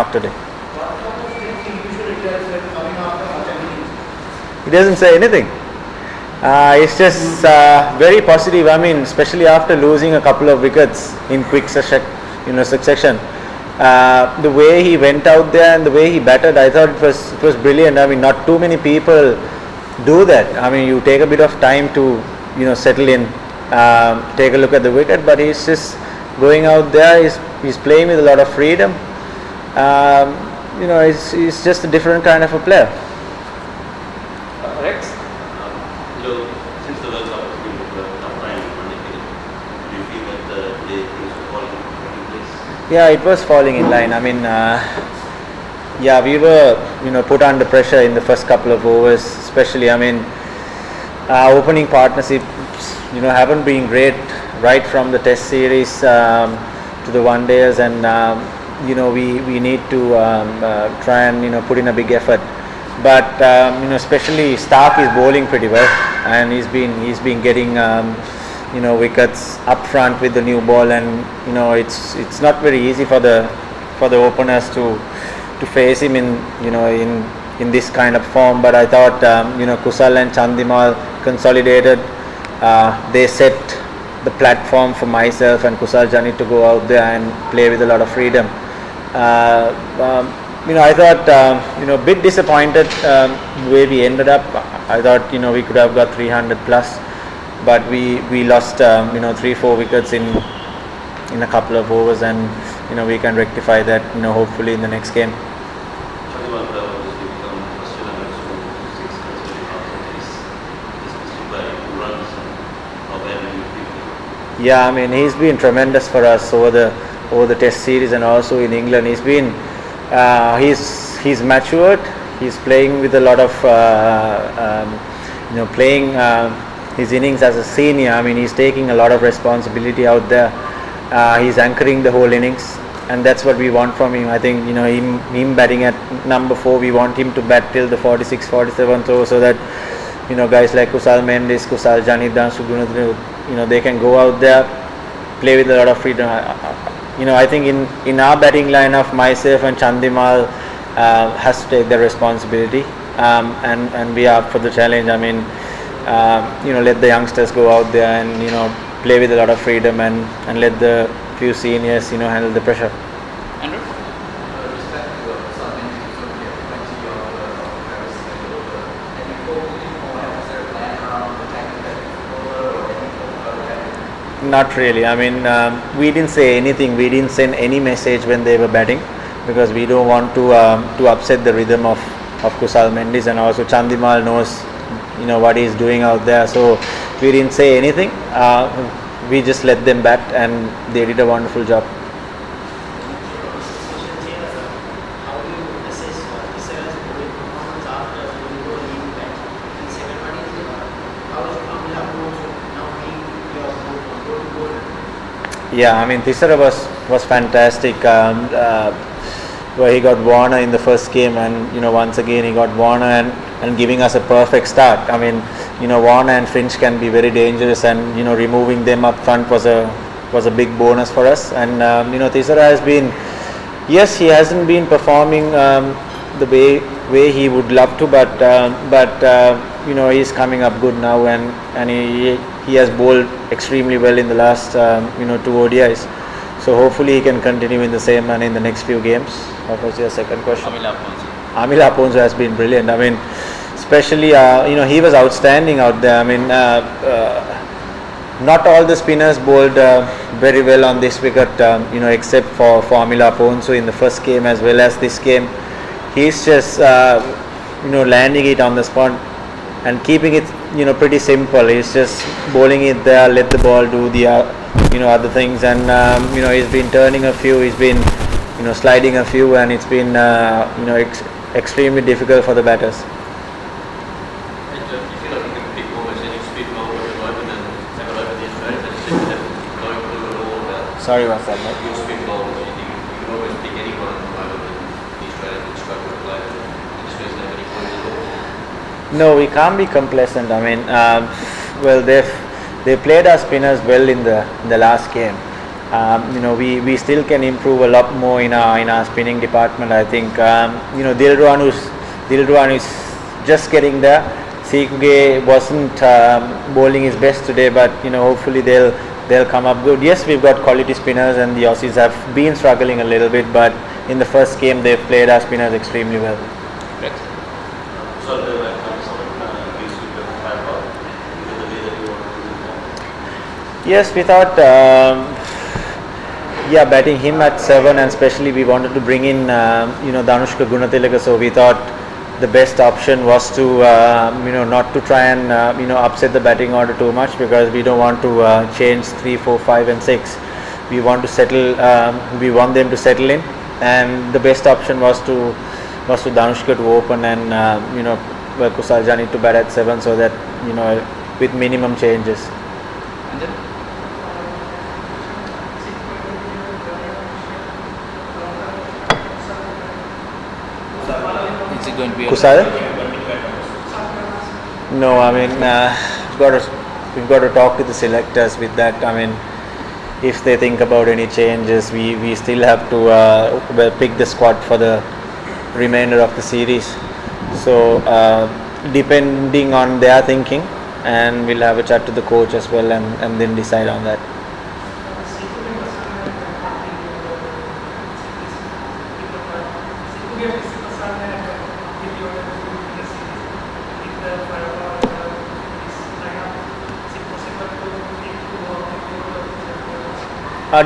mark today. He doesn't say anything. It's just very positive. I mean, especially after losing a couple of wickets in quick succession. The way he went out there and the way he batted, I thought it was brilliant. I mean, not too many people do that. I mean, you take a bit of time to settle in, take a look at the wicket, but he's just going out there. He's playing with a lot of freedom. He's just a different kind of a player. Rex? Since the World Cup has been a tough time in Monday cricket, do you feel that today things were falling in place? Yeah, it was falling in line. I mean, we were put under pressure in the first couple of overs, especially. I mean, our opening partnerships haven't been great right from the Test series to the one days, and we need to try and put in a big effort. But especially Stark is bowling pretty well, and he's been getting wickets up front with the new ball, and it's not very easy for the openers to face him in this kind of form. But I thought Kusal and Chandimal consolidated. They set the platform for myself and Kusal Jani to go out there and play with a lot of freedom. I thought a bit disappointed the way we ended up. I thought we could have got 300 plus, but we lost 3-4 wickets in a couple of overs, and we can rectify that hopefully in the next game. Yeah, I mean, he's been tremendous for us over the Test series and also in England. He's been he's matured. He's playing with a lot of playing his innings as a senior. I mean, he's taking a lot of responsibility out there. He's anchoring the whole innings, and that's what we want from him. I think him batting at number 4. We want him to bat till the 46, 47th over, so that guys like Kusal Mendis, Kusal Jani, Gunadhanu, they can go out there, play with a lot of freedom. I think in our batting lineup, myself and Chandimal has to take the responsibility, and we are up for the challenge. I mean, let the youngsters go out there and play with a lot of freedom, and let the few seniors handle the pressure. Andrew? Not really. I mean, we didn't say anything. We didn't send any message when they were batting, because we don't want to upset the rhythm of Kusal Mendis, and also Chandimal knows what he's doing out there. So we didn't say anything. We just let them bat, and they did a wonderful job. Yeah, I mean, Thisara was fantastic. Where he got Warner in the first game, and once again he got Warner and giving us a perfect start. I mean, Warner and Finch can be very dangerous, and removing them up front was a big bonus for us. And Thisara has been, yes, he hasn't been performing the way he would love to, but he's coming up good now, and he has bowled extremely well in the last 2 ODIs. So hopefully he can continue in the same manner in the next few games. What was your second question? Amila Ponzo has been brilliant. I mean, especially he was outstanding out there. I mean, not all the spinners bowled very well on this wicket, except for Amila Ponzo in the first game as well as this game. He's just landing it on the spot and keeping it pretty simple. He's just bowling it there, let the ball do the other things, and he's been turning a few, he's been sliding a few, and it's been extremely difficult for the batters. Sorry, what's that? No, we can't be complacent. I mean, well, they played our spinners well in the last game, we still can improve a lot more in our spinning department. I think Dilruwan is just getting there. Sekuge wasn't bowling his best today, but hopefully they'll come up good. Yes, we've got quality spinners, and the Aussies have been struggling a little bit, but in the first game they've played our spinners extremely well. So the gives you the firepower in the way that you want to do. Yes, we thought, batting him at 7, and especially we wanted to bring in, Danushka Gunatilaka. So we thought the best option was to, not to try and, upset the batting order too much, because we don't want to change 3, 4, 5, and 6. We want to settle. We want them to settle in, and the best option was to Danushka to open, and Kusal Jani to bat at 7, so that with minimum changes. Is it going to be Kusal? No, I mean we've got to talk to the selectors with that. I mean, if they think about any changes, we still have to pick the squad for the remainder of the series. So depending on their thinking, and we'll have a chat to the coach as well, and then decide on that.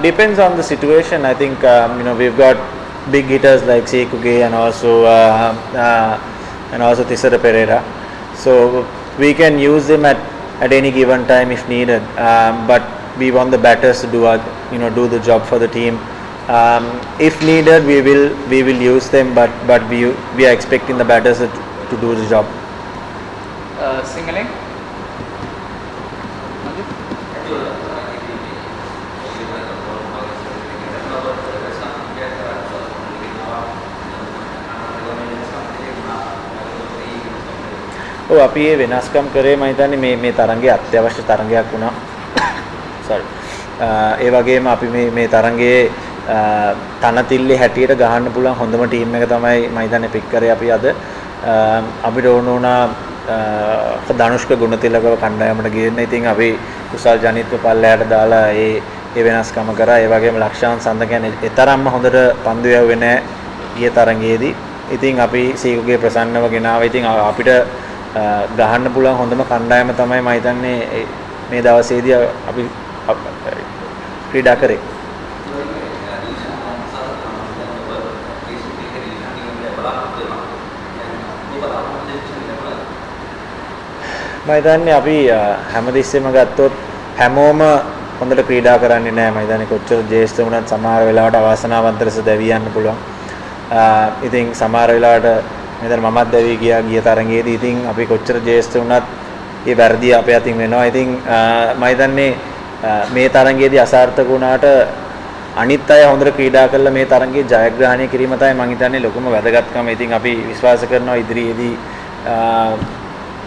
Depends on the situation. I think we've got big hitters like Sekuge and also Thisara Pereira, so we can use them at any given time if needed. But we want the batters to do the job for the team. If needed, we will use them, but we are expecting the batters to do the job. Singling? අපි ඒ වෙනස්කම් කරේ මම හිතන්නේ මේ තරංගයේ අත්‍යවශ්‍ය තරංගයක් වුණා. sorry. ඒ වගේම අපි මේ තරංගයේ තනතිල්ලේ හැටියට ගහන්න පුළුවන් හොඳම ටීම් එක තමයි මම හිතන්නේ පික් කරේ අපි අද. අපිට ඕන වුණා ධනුෂ්ක ගුණතිලකව කණ්ඩායමට ගේන්න. ඉතින් අපි කුසල් ජනිත්ව පල්ලෙහාට දාලා ඒ වෙනස්කම කරා. ඒ වගේම ලක්ෂාන් සඳ කියන්නේ ඒ තරම්ම හොඳට පන්දු යවුවේ නැහැ ඊයේ තරංගයේදී. ඉතින් අපි සීකුගේ ප්‍රසන්නව ගෙනාවා. ඉතින් අපිට ගහන්න පුළුවන් හොඳම කණ්ඩායම තමයි මම හිතන්නේ මේ දවසේදී අපි ක්‍රීඩා කරේ. මම හිතන්නේ අපි හැමදෙස්සෙම ගත්තොත් හැමෝම හොඳට ක්‍රීඩා කරන්නේ නැහැ. මම හිතන්නේ කොච්චර ජේෂ්ඨ වුණත් සමහර වෙලාවට අවාසනාවන්ත ලෙස දැවි යන්න පුළුවන්. ඉතින් සමහර වෙලාවට මෙතන මමත් දැවි ගිය තරඟයේදී ඉතින් අපි කොච්චර ජේෂ්ඨ වුණත් ඒ වැරදි අපේ අතින් වෙනවා. ඉතින් මම හිතන්නේ මේ තරඟයේදී අසාර්ථක වුණාට අනිත් අය හොඳට ක්‍රීඩා කරලා මේ තරඟයේ ජයග්‍රහණය කිරීම තමයි මම හිතන්නේ ලොකුම වැදගත්කම. ඉතින් අපි විශ්වාස කරනවා ඉදිරියේදී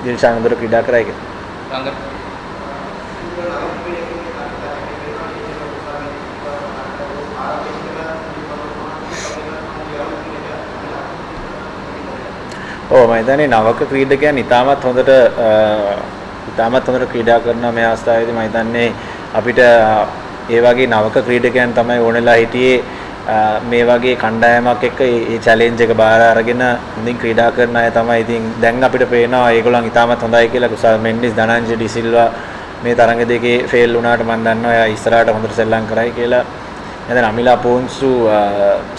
දිල්ෂාන් හොඳට ක්‍රීඩා කරයි කියලා. මම හිතන්නේ නවක ක්‍රීඩකයන් ඉතාමත් හොඳට ක්‍රීඩා කරනවා මේ අවස්ථාවේදී. මම හිතන්නේ අපිට ඒ වගේ නවක ක්‍රීඩකයන් තමයි ඕනෙලා හිටියේ මේ වගේ කණ්ඩායමක් එක්ක මේ චැලෙන්ජ් එක බාර අරගෙන හොඳින් ක්‍රීඩා කරන අය තමයි. ඉතින් දැන් අපිට පේනවා ඒගොල්ලන් ඉතාමත් හොඳයි කියලා. කුසල් මෙන්ඩිස්, ධනංජය ඩිසිල්වා මේ තරඟ දෙකේ ෆේල් වුණාට මම දන්නවා එයා ඉස්සරහට හොඳට සෙල්ලම් කරයි කියලා. දැන් අමිලා පෝන්සු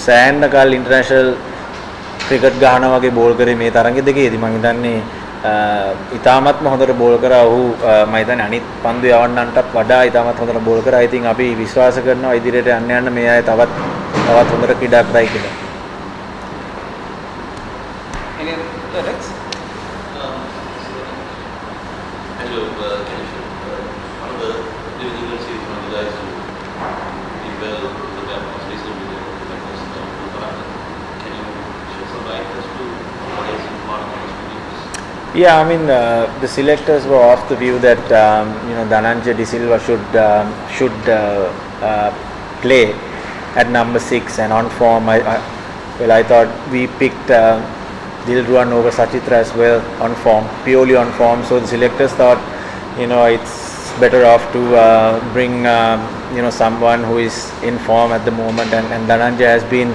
සෑහෙන කල් ඉන්ටර්නැෂනල් ක්‍රිකට් ගහනවා වගේ බෝල් කරේ මේ තරඟ දෙකේදී. මම හිතන්නේ ඉතාමත්ම හොඳට බෝල් කරා. ඔහු මම හිතන්නේ අනිත් පන්දු යවන්නන්ටත් වඩා ඉතාමත් හොඳට බෝල් කරා. ඉතින් අපි විශ්වාස කරනවා ඉදිරියට යන්න මේ අය තවත් හොඳට ක්‍රීඩා කරයි කියලා. Angelo, can you share one of the individual series from the guys who did well the Japanese recently with the Japanese can you shed some light as to what is important on experience? Yeah, I mean the selectors were of the view that Dhananjay De Silva should play at number 6 and on form. I thought we picked Dilruwan over Sachitra as well on form, purely on form. So the selectors thought, it's better off to bring someone who is in form at the moment, and Dhananjay has been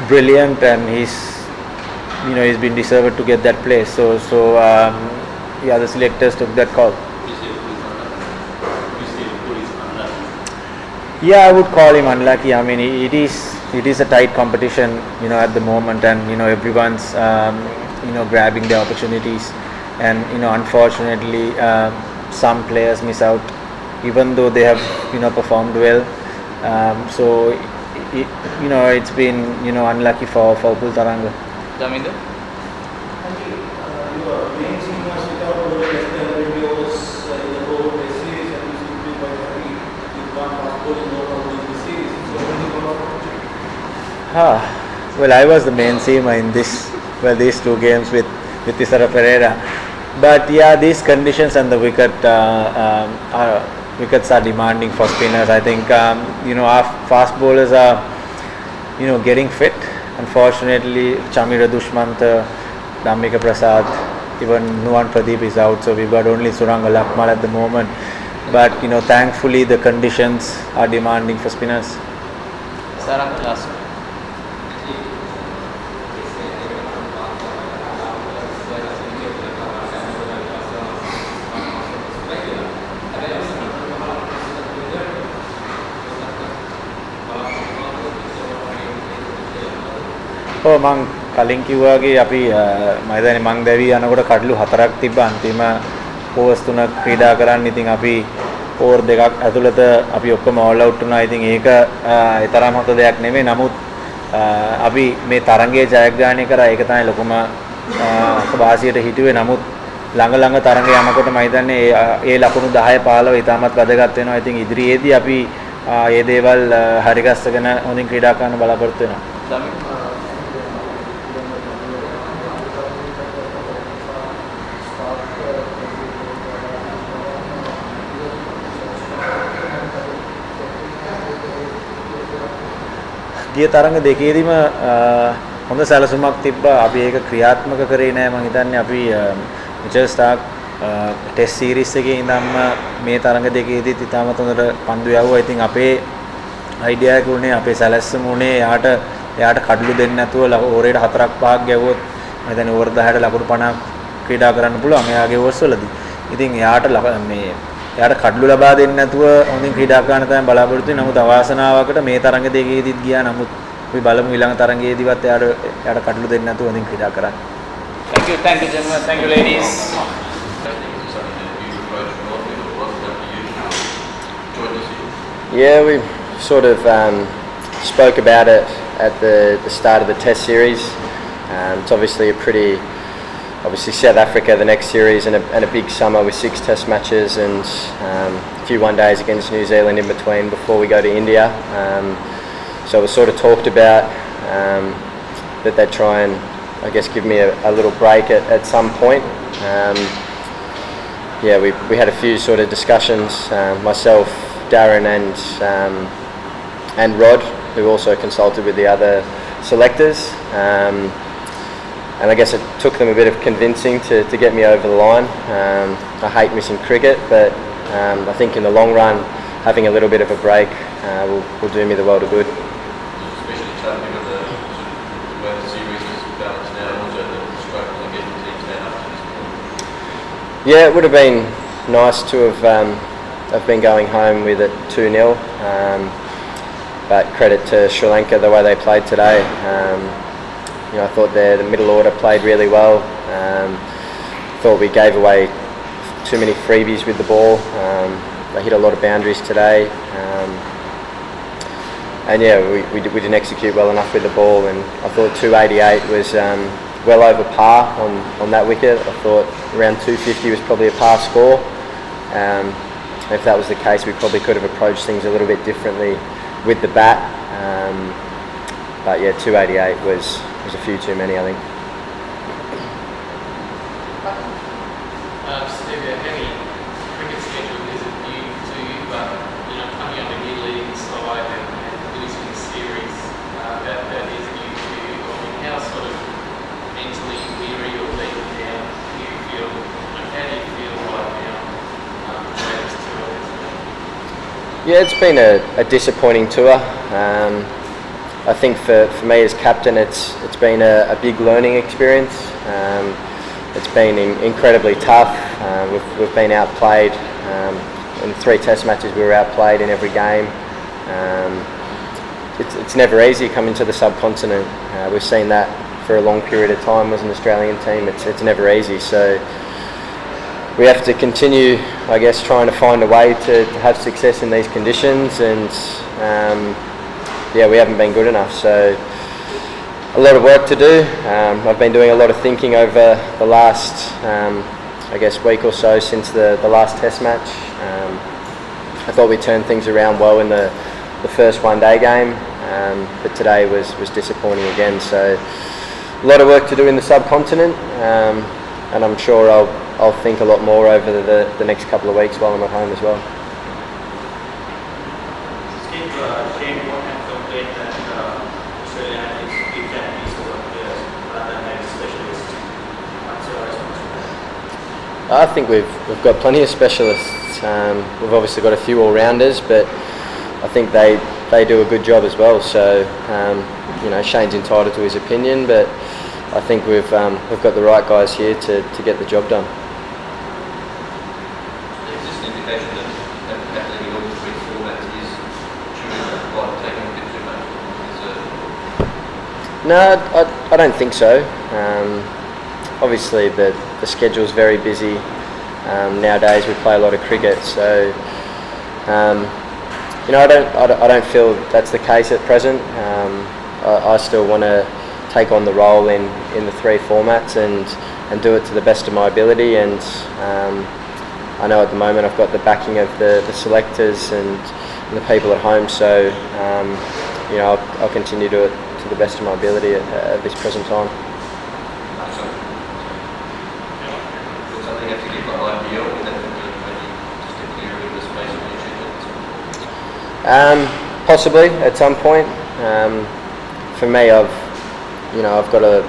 brilliant, and he's been deserved to get that place. So the selectors took that call. Yeah, I would call him unlucky. I mean, it is a tight competition, at the moment, and everyone's grabbing the opportunities, and unfortunately some players miss out, even though they have performed well. So it's been unlucky for Upul Taranga. Daminder? Your main team was without over less than 20 overs in the whole Test series, and you seem to be quite happy with one fast bowling over in the series. So what do you about it? Well, I was the main seamer in these two games with Tisara Pereira. But yeah, these conditions and the wickets are demanding for spinners. I think our fast bowlers are getting fit. Unfortunately, Chamira Dushmanta, Dhammika Prasad, even Nuwan Pradeep is out, so we've got only Suranga Lakmal at the moment. But thankfully the conditions are demanding for spinners. Sarang, last. මං කලින් කිව්වා වගේ අපි මම හිතන්නේ මං දැවි යනකොට කඩලු 4ක් තිබ්බා අන්තිම ඕවර්ස් 3ක් ක්‍රීඩා කරන්න. ඉතින් අපි ඕවර් 2ක් ඇතුළත අපි ඔක්කොම ඕල් අවුට් වුණා. ඉතින් ඒක ඒ තරම් හොඳ දෙයක් නෙමෙයි. නමුත් අපි මේ තරඟයේ ජයග්‍රහණය කරා. ඒක තමයි ලොකුම වාසියට හිතුවේ. නමුත් ළඟ තරඟ යනකොට මම හිතන්නේ ඒ ලකුණු 10 15 ඉතාමත් වැදගත් වෙනවා. ඉතින් ඉදිරියේදී අපි මේ දේවල් හරිගස්සගෙන හොඳින් ක්‍රීඩා කරන්න බලාපොරොත්තු වෙනවා. ගිය තරඟ දෙකේදීම හොඳ සැලසුමක් තිබ්බා. අපි ඒක ක්‍රියාත්මක කරේ නෑ. මම හිතන්නේ අපි මිචෙල් ස්ටාක් ටෙස්ට් සීරීස් එකේ ඉඳන්ම මේ තරඟ දෙකේදීත් ඉතාමත් හොඳට පන්දු යවුවා. ඉතින් අපේ අයිඩියා එක උනේ, අපේ සැලැස්ම උනේ එයාට කඩලු දෙන්නේ නැතුව ඕවරේට 4ක් 5ක් ගැවුවොත් මම හිතන්නේ ඕවර් 10ට ලකුණු 50ක් ක්‍රීඩා කරන්න පුළුවන් එයාගේ ඕවර්ස් වලදී. ඉතින් එයාට කඩලු ලබා දෙන්නේ නැතුව හොඳින් ක්‍රීඩා කරන්න තමයි බලාපොරොත්තු වෙන්නේ. නමුත් අවාසනාවකට මේ තරඟ දෙකේදීත් ගියා. නමුත් අපි බලමු ඊළඟ තරඟයේදීවත් එයාට කඩලු දෙන්නේ නැතුව හොඳින් ක්‍රීඩා කරන්න. Thank you gentlemen, thank you ladies. Yeah, we sort of spoke about it at the start of the Test series. It's obviously obviously South Africa the next series, and a big summer with 6 Test matches and a few one days against New Zealand in between before we go to India. So it was sort of talked about that they'd try and, I guess, give me a little break at some point. We had a few sort of discussions, myself, Darren and Rod, who also consulted with the other selectors. And I guess it took them a bit of convincing to get me over the line. I hate missing cricket, but I think in the long run, having a little bit of a break will do me the world of good. Especially travelling with the way the series is balanced now, also the struggle to get the teams down up to this point. Yeah, it would have been nice to have been going home with it 2-0. But credit to Sri Lanka the way they played today. I thought the middle order played really well. Thought we gave away too many freebies with the ball. They hit a lot of boundaries today. We didn't execute well enough with the ball, and I thought 288 was well over par on that wicket. I thought around 250 was probably a par score. If that was the case, we probably could have approached things a little bit differently with the bat. But yeah, 288 was a few too many, I think. Steve, a heavy cricket schedule is new to you, but coming up again leading the side and Yeah, it's been a disappointing tour. I think for me as captain, it's been a big learning experience. It's been incredibly tough. We've been outplayed. In 3 test matches we were outplayed in every game. It's never easy coming to the subcontinent. We've seen that for a long period of time as an Australian team. It's never easy, so we have to continue, I guess, trying to find a way to have success in these conditions, and we haven't been good enough, so a lot of work to do. I've been doing a lot of thinking over the last I guess week or so since the last test match. I thought we turned things around well in the first one-day game, but today was disappointing again, so a lot of work to do in the subcontinent, and I'm sure I'll think a lot more over the next couple of weeks while I'm at home as well. Steve, Shane, what kind of complaint that Australia had is big families over players rather than specialists? What's your response to that? I think we've got plenty of specialists. We've obviously got a few all-rounders, but I think they do a good job as well. So Shane's entitled to his opinion, but I think we've got the right guys here to get the job done. Is this an indication that leaving all 3 formats is taking a bit too much? No, I don't think so. Obviously the schedule's very busy. Nowadays we play a lot of cricket, so I don't feel that's the case at present. I still want to take on the role in the 3 formats and do it to the best of my ability, and I know at the moment I've got the backing of the selectors and the people at home, so I'll continue to do it to the best of my ability at this present time. Possibly at some point. For me, I've got a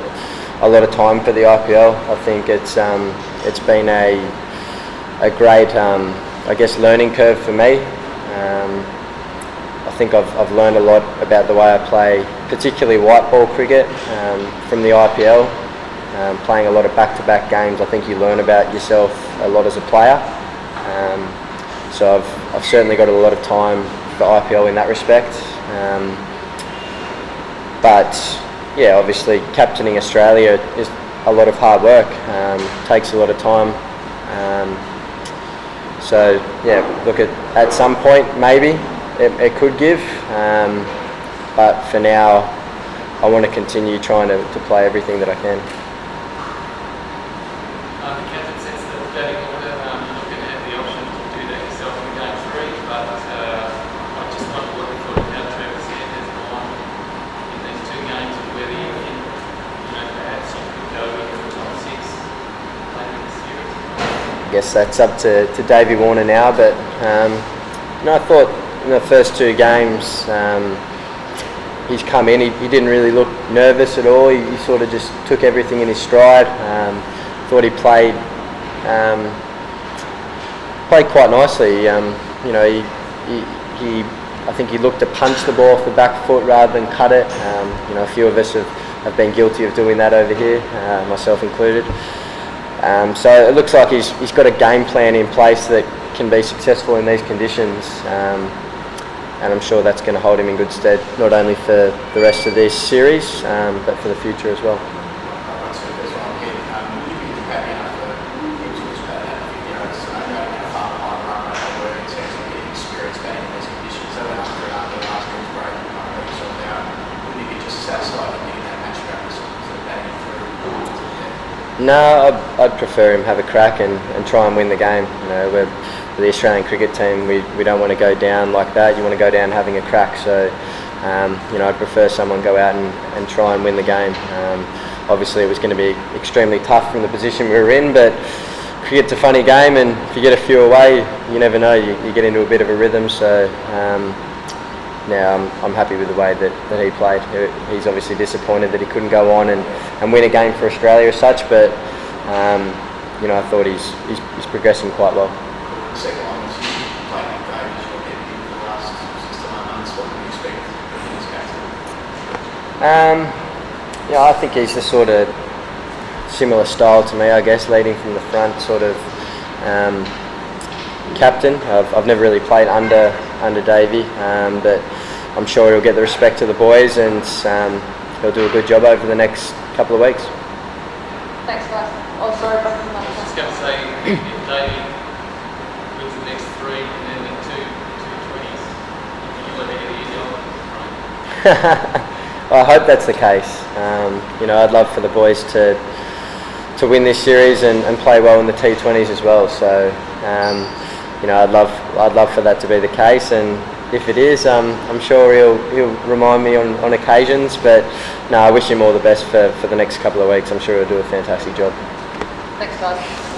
lot of time for the IPL. I think it's been a great I guess learning curve for me. I think I've learned a lot about the way I play, particularly white ball cricket, from the IPL. Playing a lot of back-to-back games, I think you learn about yourself a lot as a player. So I've certainly got a lot of time for IPL in that respect. But yeah, obviously captaining Australia is a lot of hard work. Takes a lot of time. So yeah, look, at some point maybe it could give, but for now I want to continue trying to play everything that I can. The captain sets the batting order. You're looking at the option to do that yourself in game 3, but I just wonder what you thought of how Travis has gone in these 2 games, and whether you can, perhaps you could go into the top 6 later in the series. I guess that's up to Davey Warner now, but I thought in the first 2 games he's come in, he didn't really look nervous at all. He sort of just took everything in his stride. Thought he played quite nicely. I think he looked to punch the ball off the back foot rather than cut it. A few of us have been guilty of doing that over here, myself included. So it looks like he's got a game plan in place that can be successful in these conditions, and I'm sure that's going to hold him in good stead, not only for the rest of this series, but for the future as well. No, I'd prefer him have a crack and try and win the game. We're the Australian cricket team. We don't want to go down like that. You want to go down having a crack. So, I'd prefer someone go out and try and win the game. Obviously, it was going to be extremely tough from the position we were in, but cricket's a funny game, and if you get a few away, you never know. You get into a bit of a rhythm. So, I'm happy with the way that he played. He's obviously disappointed that he couldn't go on and win a game for Australia as such, but I thought he's progressing quite well. Yeah, I think he's the sort of similar style to me, I guess, leading from the front, sort of captain. I've never really played under Davey, but I'm sure he'll get the respect of the boys, and he'll do a good job over the next couple of weeks. Thanks, guys. Oh, sorry, I was just going to say, if Davey wins the next 3 and then the two 20s, you'll ahead of you, right? Well, I hope that's the case. I'd love for the boys to win this series and play well in the T20s as well. So, I'd love for that to be the case. And if it is, I'm sure he'll remind me on occasions. But no, I wish him all the best for the next couple of weeks. I'm sure he'll do a fantastic job. Thanks, guys.